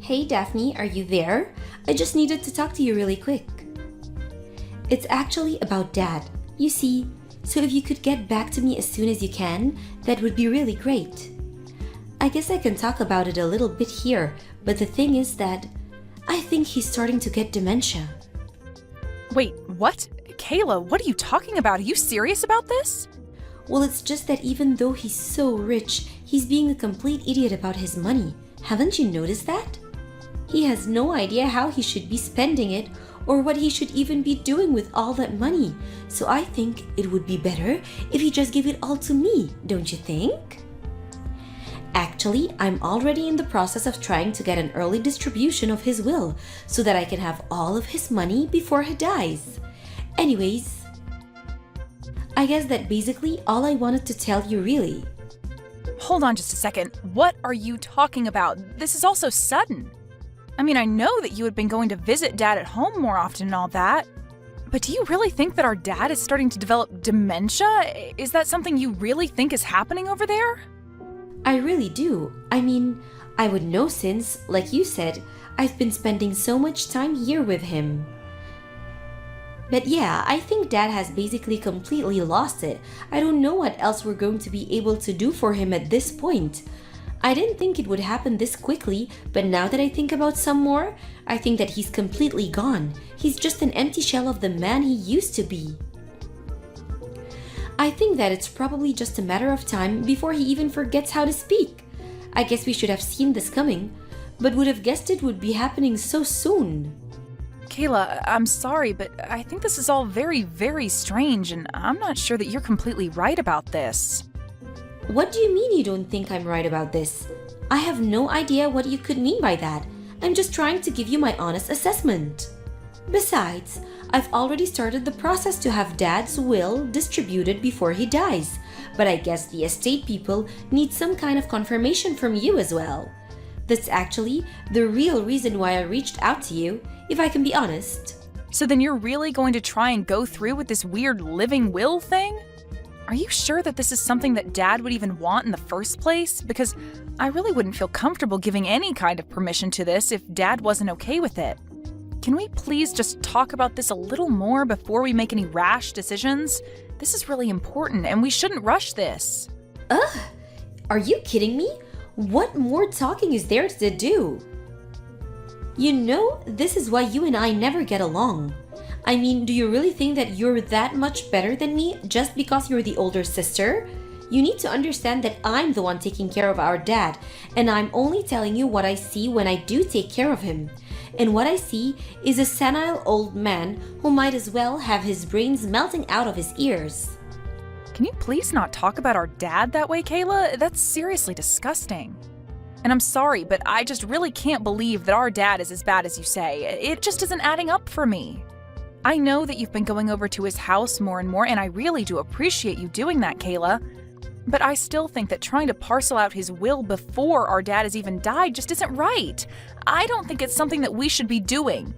Hey Daphne, are you there? I just needed to talk to you really quick. It's actually about Dad. You see, so if you could get back to me as soon as you can, that would be really great. I guess I can talk about it a little bit here, but the thing is that I think he's starting to get dementia. Wait, what? Kayla, what are you talking about? Are you serious about this? Well, it's just that even though he's so rich, he's being a complete idiot about his money. Haven't you noticed that? He has no idea how he should be spending it or what he should even be doing with all that money. So I think it would be better if he just gave it all to me, don't you think? Actually, I'm already in the process of trying to get an early distribution of his will so that I can have all of his money before he dies. Anyways, I guess that basically all I wanted to tell you really. Hold on just a second. What are you talking about? This is all so sudden. I mean, I know that you had been going to visit Dad at home more often and all that, but do you really think that our dad is starting to develop dementia? Is that something you really think is happening over there? I really do. I mean, I would know since, like you said, I've been spending so much time here with him. But yeah, I think Dad has basically completely lost it. I don't know what else we're going to be able to do for him at this point. I didn't think it would happen this quickly, but now that I think about some more, I think that he's completely gone. He's just an empty shell of the man he used to be. I think that it's probably just a matter of time before he even forgets how to speak. I guess we should have seen this coming, but would have guessed it would be happening so soon. Kayla, I'm sorry, but I think this is all very, very strange, and I'm not sure that you're completely right about this. What do you mean you don't think I'm right about this? I have no idea what you could mean by that. I'm just trying to give you my honest assessment. Besides, I've already started the process to have Dad's will distributed before he dies, but I guess the estate people need some kind of confirmation from you as well. That's actually the real reason why I reached out to you, if I can be honest. So then you're really going to try and go through with this weird living will thing? Are you sure that this is something that Dad would even want in the first place? Because I really wouldn't feel comfortable giving any kind of permission to this if Dad wasn't okay with it. Can we please just talk about this a little more before we make any rash decisions? This is really important and we shouldn't rush this. Ugh! Are you kidding me? What more talking is there to do? You know, this is why you and I never get along. I mean, do you really think that you're that much better than me just because you're the older sister? You need to understand that I'm the one taking care of our dad, and I'm only telling you what I see when I do take care of him. And what I see is a senile old man who might as well have his brains melting out of his ears. Can you please not talk about our dad that way, Kayla? That's seriously disgusting. And I'm sorry, but I just really can't believe that our dad is as bad as you say. It just isn't adding up for me. I know that you've been going over to his house more and more, and I really do appreciate you doing that, Kayla. But I still think that trying to parcel out his will before our dad has even died just isn't right. I don't think it's something that we should be doing.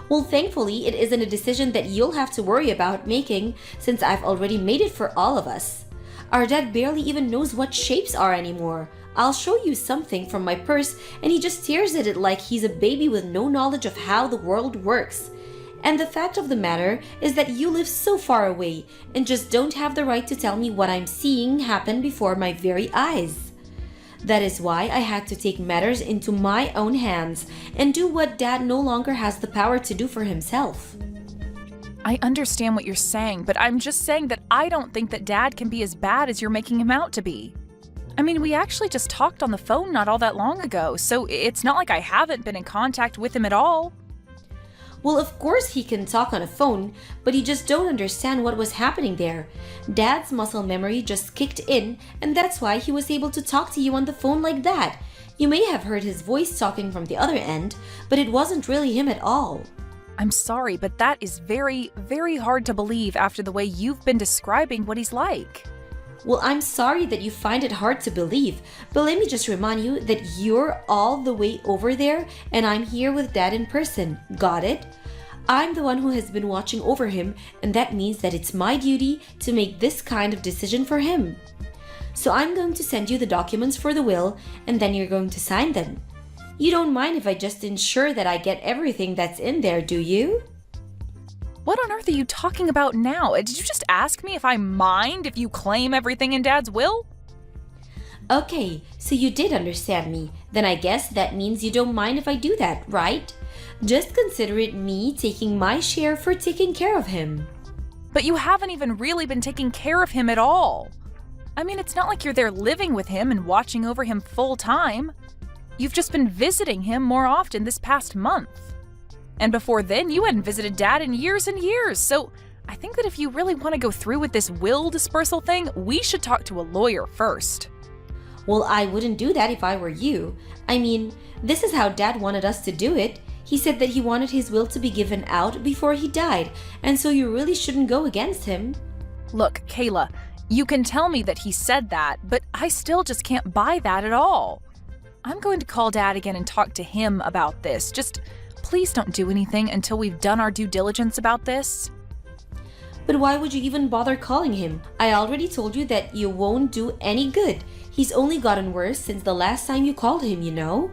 Well, thankfully, it isn't a decision that you'll have to worry about making since I've already made it for all of us. Our dad barely even knows what shapes are anymore. I'll show you something from my purse and he just stares at it like he's a baby with no knowledge of how the world works. And the fact of the matter is that you live so far away and just don't have the right to tell me what I'm seeing happen before my very eyes. That is why I had to take matters into my own hands and do what Dad no longer has the power to do for himself. I understand what you're saying, but I'm just saying that I don't think that Dad can be as bad as you're making him out to be. I mean, we actually just talked on the phone not all that long ago, so it's not like I haven't been in contact with him at all. Well, of course he can talk on a phone, but you just don't understand what was happening there. Dad's muscle memory just kicked in, and that's why he was able to talk to you on the phone like that. You may have heard his voice talking from the other end, but it wasn't really him at all. I'm sorry, but that is very, very hard to believe after the way you've been describing what he's like. Well, I'm sorry that you find it hard to believe, but let me just remind you that you're all the way over there and I'm here with Dad in person. Got it? I'm the one who has been watching over him, and that means that it's my duty to make this kind of decision for him. So I'm going to send you the documents for the will, and then you're going to sign them. You don't mind if I just ensure that I get everything that's in there, do you? What on earth are you talking about now? Did you just ask me if I mind if you claim everything in Dad's will? Okay, so you did understand me. Then I guess that means you don't mind if I do that, right? Just consider it me taking my share for taking care of him. But you haven't even really been taking care of him at all. I mean, it's not like you're there living with him and watching over him full time. You've just been visiting him more often this past month. And before then, you hadn't visited Dad in years and years. So I think that if you really want to go through with this will dispersal thing, we should talk to a lawyer first. Well, I wouldn't do that if I were you. I mean, this is how Dad wanted us to do it. He said that he wanted his will to be given out before he died, and so you really shouldn't go against him. Look, Kayla, you can tell me that he said that, but I still just can't buy that at all. I'm going to call Dad again and talk to him about this. Just please don't do anything until we've done our due diligence about this. But why would you even bother calling him? I already told you that you won't do any good. He's only gotten worse since the last time you called him, you know?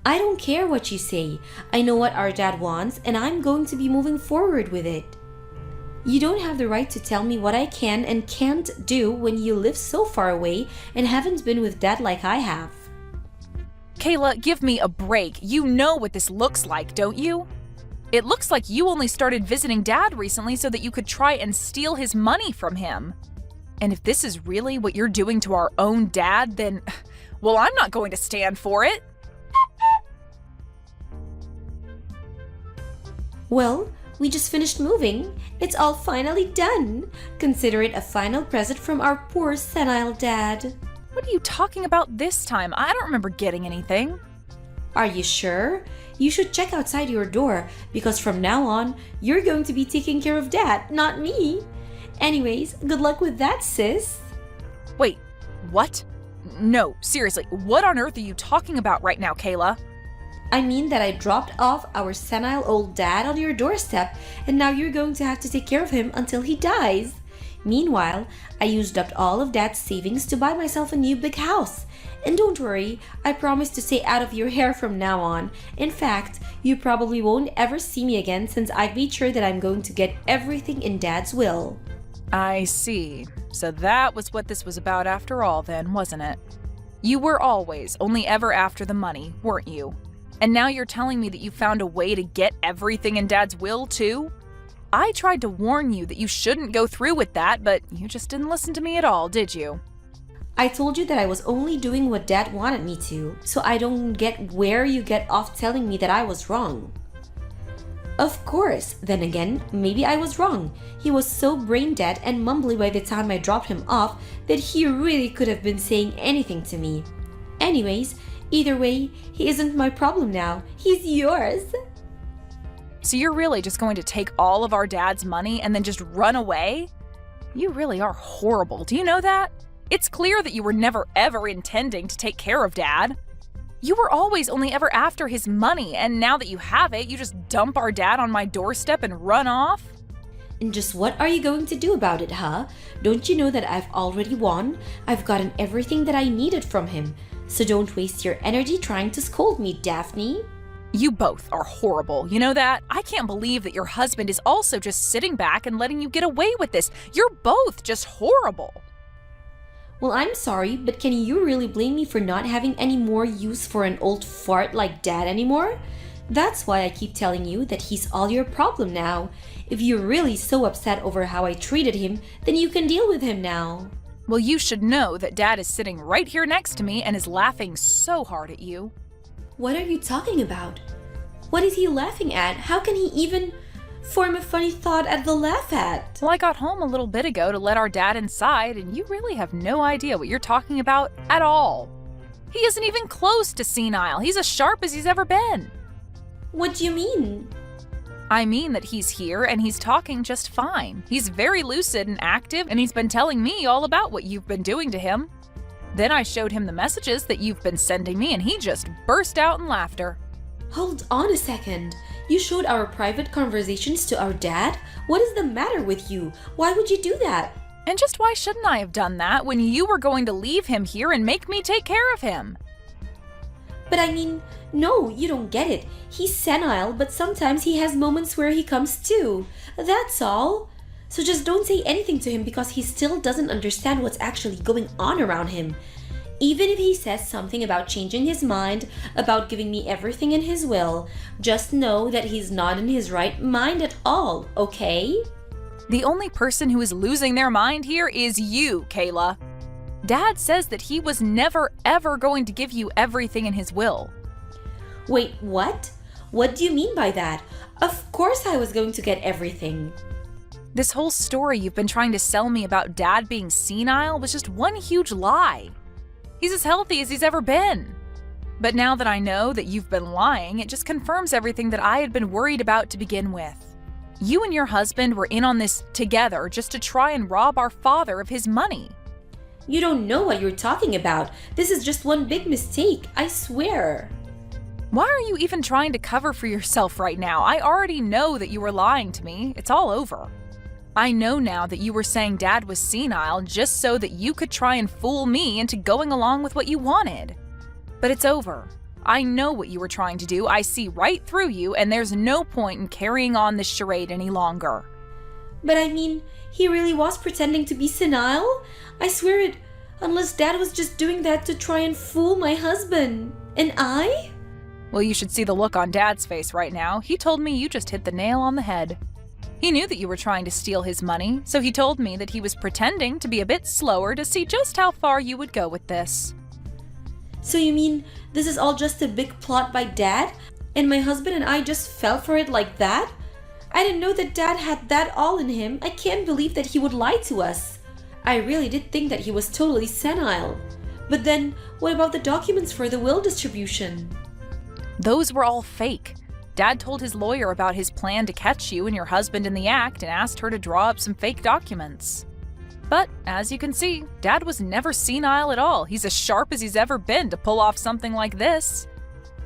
I don't care what you say. I know what our dad wants, and I'm going to be moving forward with it. You don't have the right to tell me what I can and can't do when you live so far away and haven't been with Dad like I have. Kayla, give me a break. You know what this looks like, don't you? It looks like you only started visiting Dad recently so that you could try and steal his money from him. And if this is really what you're doing to our own dad, then, well, I'm not going to stand for it. Well, we just finished moving. It's all finally done. Consider it a final present from our poor senile dad. What are you talking about this time? I don't remember getting anything. Are you sure? You should check outside your door because from now on, you're going to be taking care of Dad, not me. Anyways, good luck with that, sis. Wait, what? No, seriously, what on earth are you talking about right now, Kayla? I mean that I dropped off our senile old dad on your doorstep and now you're going to have to take care of him until he dies. Meanwhile, I used up all of Dad's savings to buy myself a new big house. And don't worry, I promise to stay out of your hair from now on. In fact, you probably won't ever see me again since I've made sure that I'm going to get everything in Dad's will. I see. So that was what this was about after all then, wasn't it? You were always only ever after the money, weren't you? And now you're telling me that you found a way to get everything in Dad's will too? I tried to warn you that you shouldn't go through with that, but you just didn't listen to me at all, did you? I told you that I was only doing what Dad wanted me to, so I don't get where you get off telling me that I was wrong. Of course, then again, maybe I was wrong. He was so brain dead and mumbly by the time I dropped him off that he really could have been saying anything to me. Anyways, either way, he isn't my problem now. He's yours. So you're really just going to take all of our Dad's money and then just run away? You really are horrible. Do you know that? It's clear that you were never ever intending to take care of Dad. You were always only ever after his money, and now that you have it, you just dump our dad on my doorstep and run off? And just what are you going to do about it, huh? Don't you know that I've already won? I've gotten everything that I needed from him. So don't waste your energy trying to scold me, Daphne. You both are horrible, you know that? I can't believe that your husband is also just sitting back and letting you get away with this. You're both just horrible. Well, I'm sorry, but can you really blame me for not having any more use for an old fart like Dad anymore? That's why I keep telling you that he's all your problem now. If you're really so upset over how I treated him, then you can deal with him now. Well, you should know that Dad is sitting right here next to me and is laughing so hard at you. What are you talking about? What is he laughing at? How can he even form a funny thought at the laugh at? Well, I got home a little bit ago to let our dad inside, and you really have no idea what you're talking about at all. He isn't even close to senile. He's as sharp as he's ever been. What do you mean? I mean that he's here and he's talking just fine. He's very lucid and active, and he's been telling me all about what you've been doing to him. Then I showed him the messages that you've been sending me, and he just burst out in laughter. Hold on a second. You showed our private conversations to our dad? What is the matter with you? Why would you do that? And just why shouldn't I have done that when you were going to leave him here and make me take care of him? But I mean, no, you don't get it. He's senile, but sometimes he has moments where he comes to. That's all. So just don't say anything to him because he still doesn't understand what's actually going on around him. Even if he says something about changing his mind, about giving me everything in his will, just know that he's not in his right mind at all, okay? The only person who is losing their mind here is you, Kayla. Dad says that he was never ever going to give you everything in his will. Wait, what? What do you mean by that? Of course I was going to get everything. This whole story you've been trying to sell me about Dad being senile was just one huge lie. He's as healthy as he's ever been. But now that I know that you've been lying, it just confirms everything that I had been worried about to begin with. You and your husband were in on this together just to try and rob our father of his money. You don't know what you're talking about. This is just one big mistake, I swear. Why are you even trying to cover for yourself right now? I already know that you were lying to me. It's all over. I know now that you were saying Dad was senile just so that you could try and fool me into going along with what you wanted. But it's over. I know what you were trying to do. I see right through you, and there's no point in carrying on this charade any longer. But I mean, he really was pretending to be senile? I swear it, unless Dad was just doing that to try and fool my husband. And I? Well, you should see the look on Dad's face right now. He told me you just hit the nail on the head. He knew that you were trying to steal his money, so he told me that he was pretending to be a bit slower to see just how far you would go with this. So you mean this is all just a big plot by Dad? And my husband and I just fell for it like that? I didn't know that Dad had that all in him. I can't believe that he would lie to us. I really did think that he was totally senile. But then, what about the documents for the will distribution? Those were all fake. Dad told his lawyer about his plan to catch you and your husband in the act and asked her to draw up some fake documents. But, as you can see, Dad was never senile at all. He's as sharp as he's ever been to pull off something like this.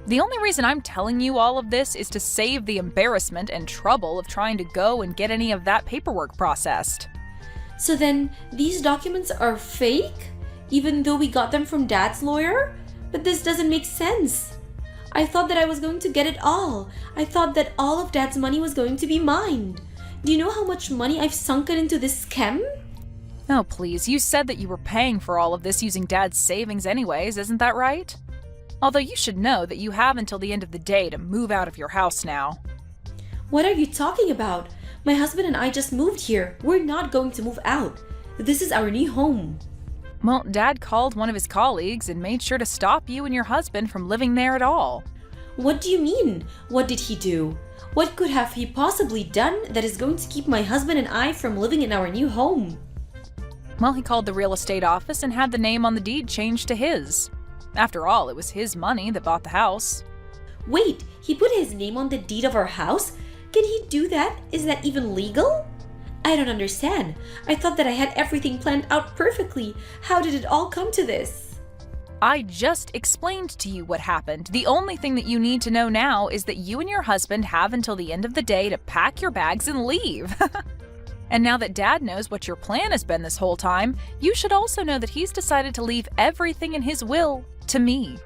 The only reason I'm telling you all of this is to save the embarrassment and trouble of trying to go and get any of that paperwork processed. So then, these documents are fake? Even though we got them from Dad's lawyer? But this doesn't make sense. I thought that I was going to get it all. I thought that all of Dad's money was going to be mine. Do you know how much money I've sunken into this scam? Oh, please, you said that you were paying for all of this using Dad's savings anyways, isn't that right? Although you should know that you have until the end of the day to move out of your house now. What are you talking about? My husband and I just moved here. We're not going to move out. This is our new home. Well, Dad called one of his colleagues and made sure to stop you and your husband from living there at all. What do you mean? What did he do? What could have he possibly done that is going to keep my husband and I from living in our new home? Well, he called the real estate office and had the name on the deed changed to his. After all, it was his money that bought the house. Wait, he put his name on the deed of our house? Can he do that? Is that even legal? I don't understand. I thought that I had everything planned out perfectly. How did it all come to this? I just explained to you what happened. The only thing that you need to know now is that you and your husband have until the end of the day to pack your bags and leave. And now that Dad knows what your plan has been this whole time, you should also know that he's decided to leave everything in his will to me.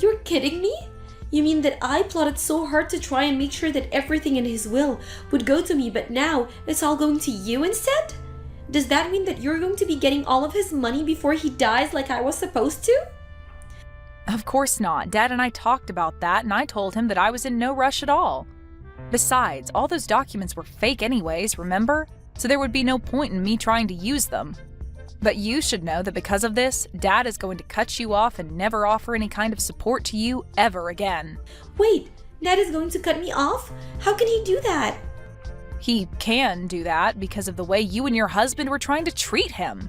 You're kidding me? You mean that I plotted so hard to try and make sure that everything in his will would go to me, but now it's all going to you instead? Does that mean that you're going to be getting all of his money before he dies like I was supposed to? Of course not. Dad and I talked about that, and I told him that I was in no rush at all. Besides, all those documents were fake anyways, remember? So there would be no point in me trying to use them. But you should know that because of this, Dad is going to cut you off and never offer any kind of support to you ever again. Wait, Dad is going to cut me off? How can he do that? He can do that because of the way you and your husband were trying to treat him.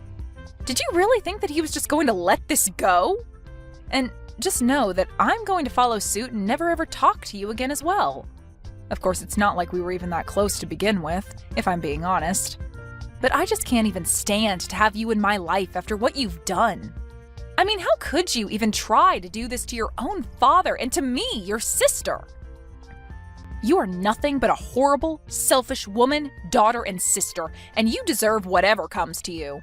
Did you really think that he was just going to let this go? And just know that I'm going to follow suit and never ever talk to you again as well. Of course, it's not like we were even that close to begin with, if I'm being honest. But I just can't even stand to have you in my life after what you've done. I mean, how could you even try to do this to your own father and to me, your sister? You are nothing but a horrible, selfish woman, daughter, and sister, and you deserve whatever comes to you.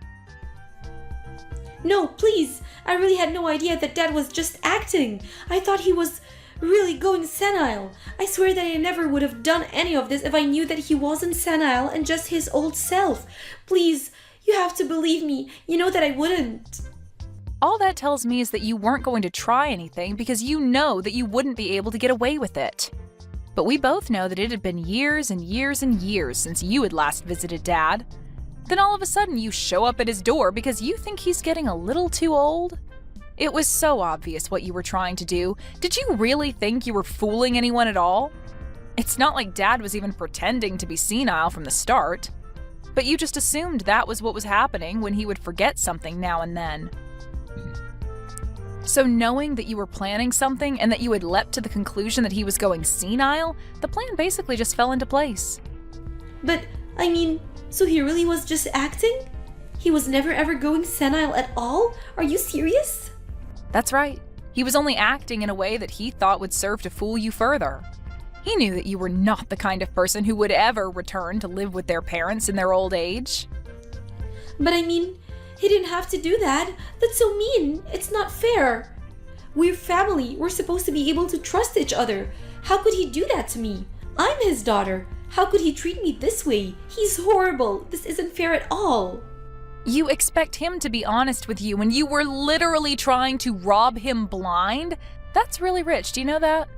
No, please! I really had no idea that Dad was just acting. I thought he was really going senile. I swear that I never would have done any of this if I knew that he wasn't senile and just his old self. Please, you have to believe me. You know that I wouldn't. All that tells me is that you weren't going to try anything because you know that you wouldn't be able to get away with it. But we both know that it had been years and years and years since you had last visited Dad. Then all of a sudden you show up at his door because you think he's getting a little too old? It was so obvious what you were trying to do. Did you really think you were fooling anyone at all? It's not like Dad was even pretending to be senile from the start. But you just assumed that was what was happening when he would forget something now and then. So knowing that you were planning something and that you had leapt to the conclusion that he was going senile, the plan basically just fell into place. But, I mean, so he really was just acting? He was never ever going senile at all? Are you serious? That's right. He was only acting in a way that he thought would serve to fool you further. He knew that you were not the kind of person who would ever return to live with their parents in their old age. But I mean, he didn't have to do that. That's so mean. It's not fair. We're family. We're supposed to be able to trust each other. How could he do that to me? I'm his daughter. How could he treat me this way? He's horrible. This isn't fair at all. You expect him to be honest with you when you were literally trying to rob him blind? That's really rich, do you know that?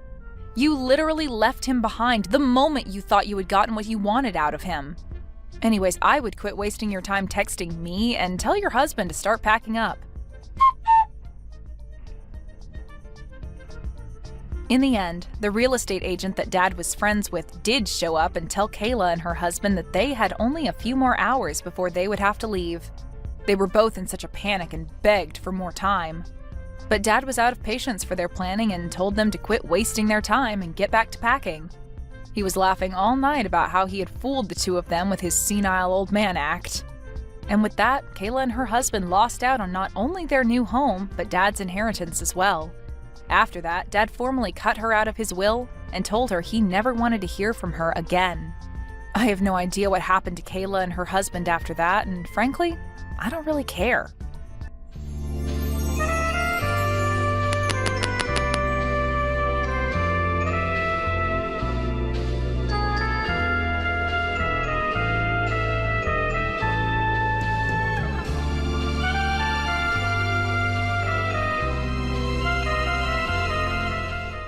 You literally left him behind the moment you thought you had gotten what you wanted out of him. Anyways, I would quit wasting your time texting me and tell your husband to start packing up. In the end, the real estate agent that Dad was friends with did show up and tell Kayla and her husband that they had only a few more hours before they would have to leave. They were both in such a panic and begged for more time. But Dad was out of patience for their planning and told them to quit wasting their time and get back to packing. He was laughing all night about how he had fooled the two of them with his senile old man act. And with that, Kayla and her husband lost out on not only their new home, but Dad's inheritance as well. After that, Dad formally cut her out of his will and told her he never wanted to hear from her again. I have no idea what happened to Kayla and her husband after that, and frankly, I don't really care.